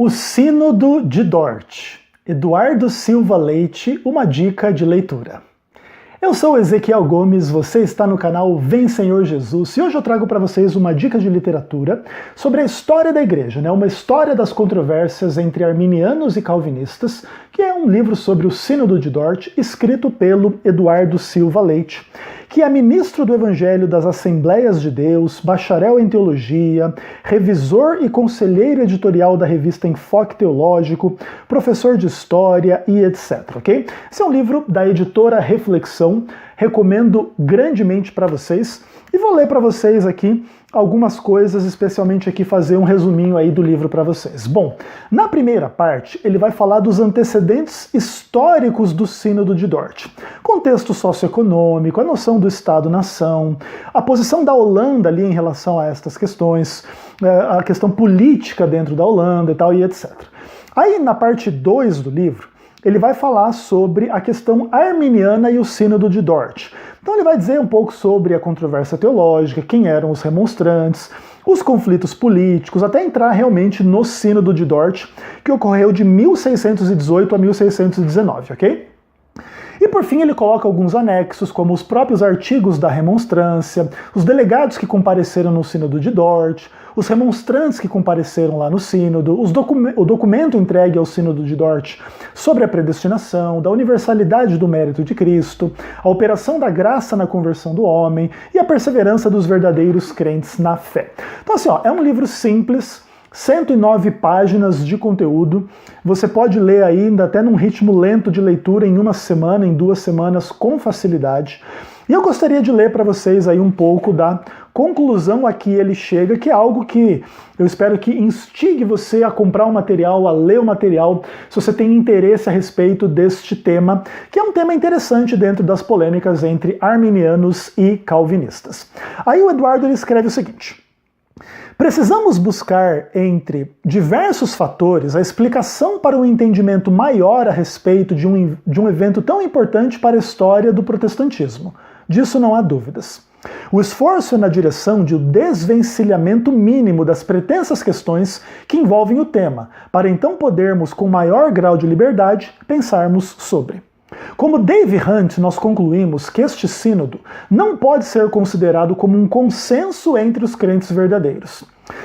O Sínodo de Dort. Eduardo Silva Leite, uma dica de leitura. Eu sou Ezequiel Gomes, você está no canal Vem Senhor Jesus e hoje eu trago para vocês uma dica de literatura sobre a história da igreja, uma história das controvérsias entre arminianos e calvinistas, que é um livro sobre o Sínodo de Dort, escrito pelo Eduardo Silva Leite, que é ministro do Evangelho das Assembleias de Deus, bacharel em teologia, revisor e conselheiro editorial da revista Enfoque Teológico, professor de história e etc, ok? Esse é um livro da editora Reflexão, recomendo grandemente para vocês e vou ler para vocês aqui algumas coisas, especialmente aqui fazer um resuminho aí do livro para vocês. Bom, na primeira parte ele vai falar dos antecedentes históricos do Sínodo de Dort. Contexto socioeconômico, a noção do Estado-nação, a posição da Holanda ali em relação a estas questões, a questão política dentro da Holanda e tal, e etc. Aí na parte 2 do livro, ele vai falar sobre a questão arminiana e o Sínodo de Dort. Então ele vai dizer um pouco sobre a controvérsia teológica, quem eram os remonstrantes, os conflitos políticos, até entrar realmente no Sínodo de Dort, que ocorreu de 1618 a 1619, ok? E por fim ele coloca alguns anexos, como os próprios artigos da remonstrância, os delegados que compareceram no Sínodo de Dort, os remonstrantes que compareceram lá no Sínodo, o documento entregue ao Sínodo de Dort sobre a predestinação, da universalidade do mérito de Cristo, a operação da graça na conversão do homem e a perseverança dos verdadeiros crentes na fé. Então assim, é um livro simples, 109 páginas de conteúdo, você pode ler ainda até num ritmo lento de leitura em uma semana, em 2 semanas, com facilidade. E eu gostaria de ler para vocês aí um pouco da conclusão a que ele chega, que é algo que eu espero que instigue você a comprar o material, a ler o material, se você tem interesse a respeito deste tema, que é um tema interessante dentro das polêmicas entre arminianos e calvinistas. Aí o Eduardo ele escreve o seguinte: precisamos buscar entre diversos fatores a explicação para um entendimento maior a respeito de um evento tão importante para a história do protestantismo. Disso não há dúvidas. O esforço é na direção de um desvencilhamento mínimo das pretensas questões que envolvem o tema, para então podermos, com maior grau de liberdade, pensarmos sobre. Como Dave Hunt, nós concluímos que este sínodo não pode ser considerado como um consenso entre os crentes verdadeiros.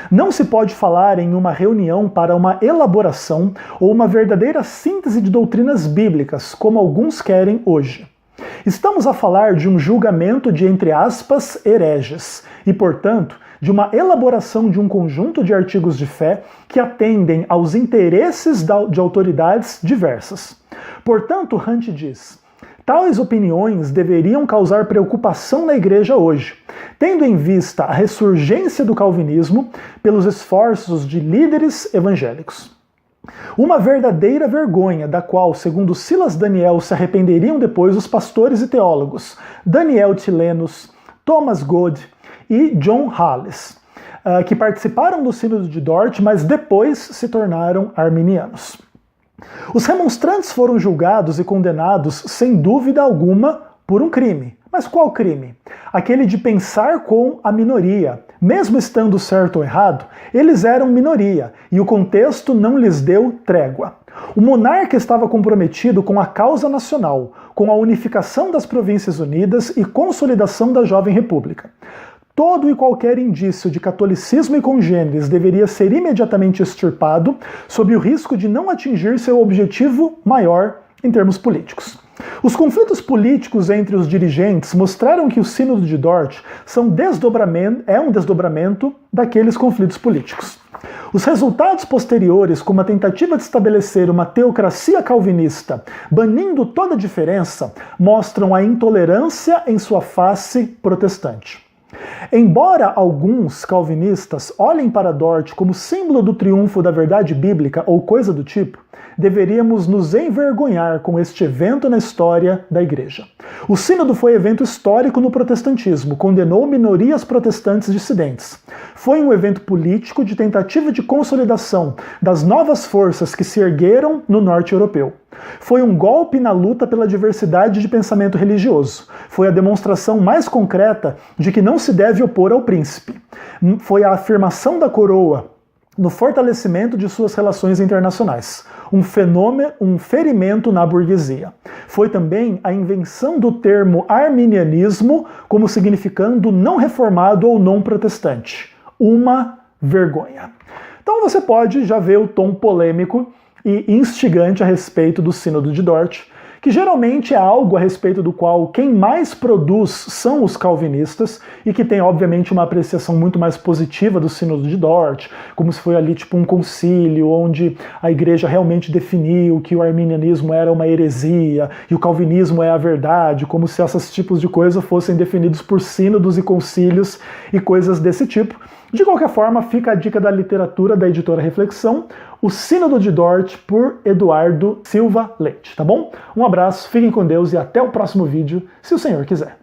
Não se pode falar em uma reunião para uma elaboração ou uma verdadeira síntese de doutrinas bíblicas, como alguns querem hoje. Estamos a falar de um julgamento de, entre aspas, hereges, e, portanto, de uma elaboração de um conjunto de artigos de fé que atendem aos interesses de autoridades diversas. Portanto, Hunt diz: tais opiniões deveriam causar preocupação na igreja hoje, tendo em vista a ressurgência do calvinismo pelos esforços de líderes evangélicos. Uma verdadeira vergonha, da qual, segundo Silas Daniel, se arrependeriam depois os pastores e teólogos Daniel Tilenus, Thomas Goode e John Halles, que participaram do Sínodo de Dort, mas depois se tornaram arminianos. Os remonstrantes foram julgados e condenados, sem dúvida alguma, por um crime. Mas qual crime? Aquele de pensar com a minoria. Mesmo estando certo ou errado, eles eram minoria, e o contexto não lhes deu trégua. O monarca estava comprometido com a causa nacional, com a unificação das Províncias Unidas e consolidação da jovem república. Todo e qualquer indício de catolicismo e congêneres deveria ser imediatamente extirpado, sob o risco de não atingir seu objetivo maior em termos políticos. Os conflitos políticos entre os dirigentes mostraram que o Sínodo de Dort é um desdobramento daqueles conflitos políticos. Os resultados posteriores, como a tentativa de estabelecer uma teocracia calvinista, banindo toda diferença, mostram a intolerância em sua face protestante. Embora alguns calvinistas olhem para Dort como símbolo do triunfo da verdade bíblica ou coisa do tipo, deveríamos nos envergonhar com este evento na história da Igreja. O Sínodo foi evento histórico no protestantismo, condenou minorias protestantes dissidentes. Foi um evento político de tentativa de consolidação das novas forças que se ergueram no norte europeu. Foi um golpe na luta pela diversidade de pensamento religioso. Foi a demonstração mais concreta de que não se deve opor ao príncipe. Foi a afirmação da coroa no fortalecimento de suas relações internacionais, um ferimento na burguesia. Foi também a invenção do termo arminianismo como significando não reformado ou não protestante. Uma vergonha. Então você pode já ver o tom polêmico e instigante a respeito do Sínodo de Dort, que geralmente é algo a respeito do qual quem mais produz são os calvinistas e que tem, obviamente, uma apreciação muito mais positiva do Sínodo de Dort, como se foi ali tipo um concílio onde a igreja realmente definiu que o arminianismo era uma heresia e o calvinismo é a verdade, como se esses tipos de coisas fossem definidos por sínodos e concílios e coisas desse tipo. De qualquer forma, fica a dica da literatura da editora Reflexão, O Sínodo de Dort, por Eduardo Silva Leite, tá bom? Um abraço, fiquem com Deus e até o próximo vídeo, se o Senhor quiser.